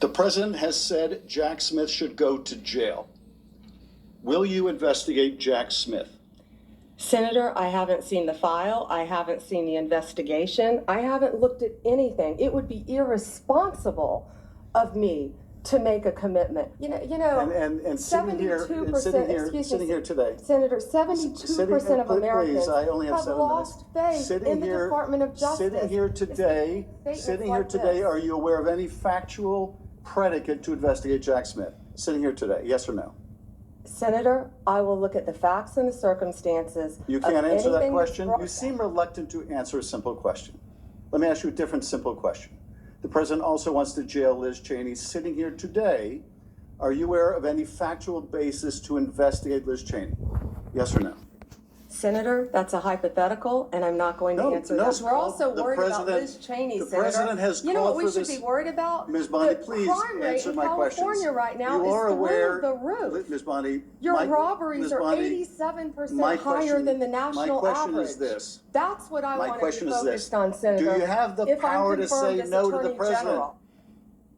The president has said Jack Smith should go to jail. Will you investigate Jack Smith? Senator, I haven't seen the file. I haven't seen the investigation. I haven't looked at anything. It would be irresponsible of me to make a commitment. And sitting here today, Senator, 72% of Americans please, I only have have 7 lost minutes. faith in the Department of Justice. Sitting here today, are you aware of any factual predicate to investigate Jack Smith? Sitting here today, yes or no? Senator, I will look at the facts and the circumstances. You can't answer that question? that's You seem reluctant to answer a simple question. Let me ask you a different simple question. The president also wants to jail Liz Cheney. Sitting here today, are you aware of any factual basis to investigate Liz Cheney? Yes or no? Senator, that's a hypothetical, and I'm not going to answer that. We're also worried about Liz Cheney, Senator. The president has You know what called we for should this. be worried about? Ms. Bondi, The please crime rate answer in my questions. California right now You is are aware, through the roof. Ms. Bondi, Your my- robberies Ms. are Bondi, 87% higher than the national My question average. is this. That's what I My want to be question is this. focused on, Senator. Do you have the If I'm power to confirmed say as no to the Attorney president? General.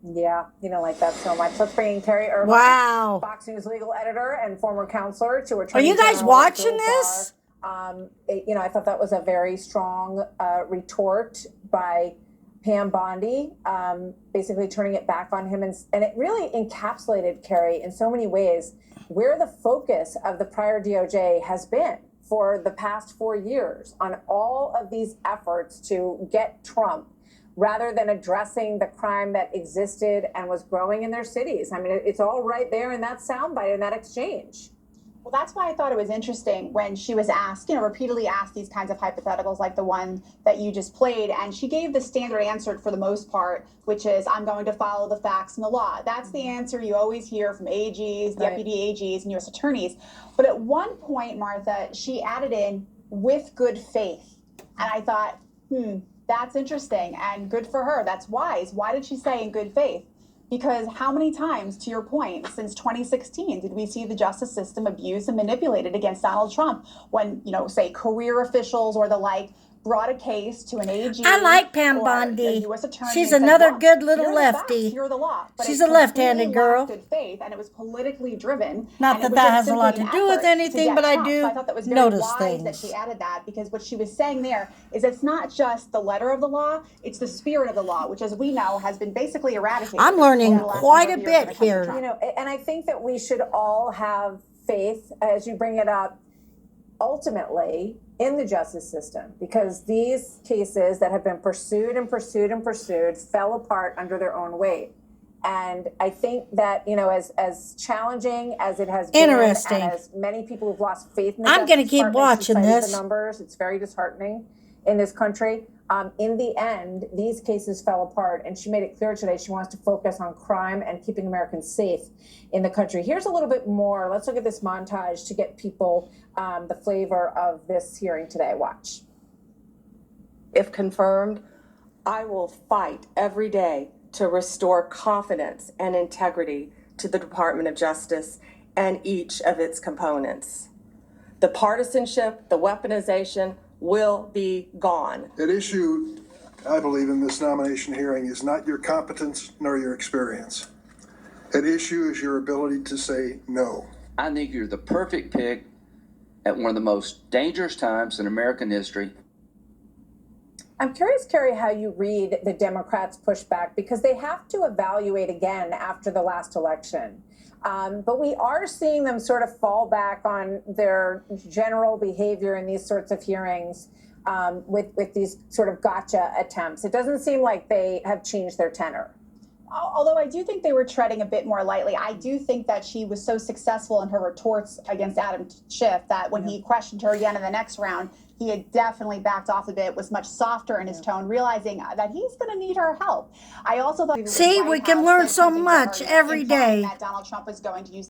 Yeah, you don't like that so much. Let's bring in Carrie Irvine, Wow. Fox News legal editor and former counselor to Attorney Are you guys General watching Bill this? Barr. I thought that was a very strong retort by Pam Bondi, basically turning it back on him. And it really encapsulated, Carrie, in so many ways, where the focus of the prior DOJ has been for the past 4 years on all of these efforts to get Trump, rather than addressing the crime that existed and was growing in their cities. I mean, it's all right there in that soundbite, in that exchange. Well, that's why I thought it was interesting when she was asked, repeatedly asked these kinds of hypotheticals like the one that you just played. And she gave the standard answer for the most part, which is, I'm going to follow the facts and the law. That's the answer you always hear from AGs, deputy AGs, and U.S. attorneys. But at one point, Martha, she added in, with good faith. And I thought, that's interesting and good for her. That's wise. Why did she say in good faith? Because how many times, to your point, since 2016, did we see the justice system abused and manipulated against Donald Trump when, say, career officials or the like brought a case to an AG? I like Pam or Bondi. a US attorney She's and said, another "Look, good little here are the facts, lefty. here are the law." But She's it a left-handed completely girl. lacked good faith, and it was politically driven. Not and that it was that just has a lot simply to do an with effort anything, to but get I Trump. do So I thought that was very notice wise things. that she added that, because what she was saying there is it's not just the letter of the law, it's the spirit of the law, which, as we know, has been basically eradicated. I'm learning over the last quite number a of years when bit it comes to here. Trump. And I think that we should all have faith, as you bring it up, ultimately in the justice system, because these cases that have been pursued and pursued and pursued fell apart under their own weight. And I think that, as challenging as it has been, Interesting. and as many people who've lost faith in the I'm Justice gonna keep Department, she watching cited this. the numbers. It's very disheartening in this country. In the end, these cases fell apart, and she made it clear today she wants to focus on crime and keeping Americans safe in the country. Here's a little bit more. Let's look at this montage to get people the flavor of this hearing today. Watch. If confirmed, I will fight every day to restore confidence and integrity to the Department of Justice and each of its components. The partisanship, the weaponization will be gone. At issue, I believe, in this nomination hearing is not your competence nor your experience. At issue is your ability to say no. I think you're the perfect pick at one of the most dangerous times in American history. I'm curious, Carrie, how you read the Democrats' pushback, because they have to evaluate again after the last election. But we are seeing them sort of fall back on their general behavior in these sorts of hearings with these sort of gotcha attempts. It doesn't seem like they have changed their tenor. Although I do think they were treading a bit more lightly. I do think that she was so successful in her retorts against Adam Schiff that when he questioned her again in the next round, he had definitely backed off a bit, was much softer in his tone, realizing that he's going to need her help. I also thought See, we can learn so much every day. that Donald Trump was going to use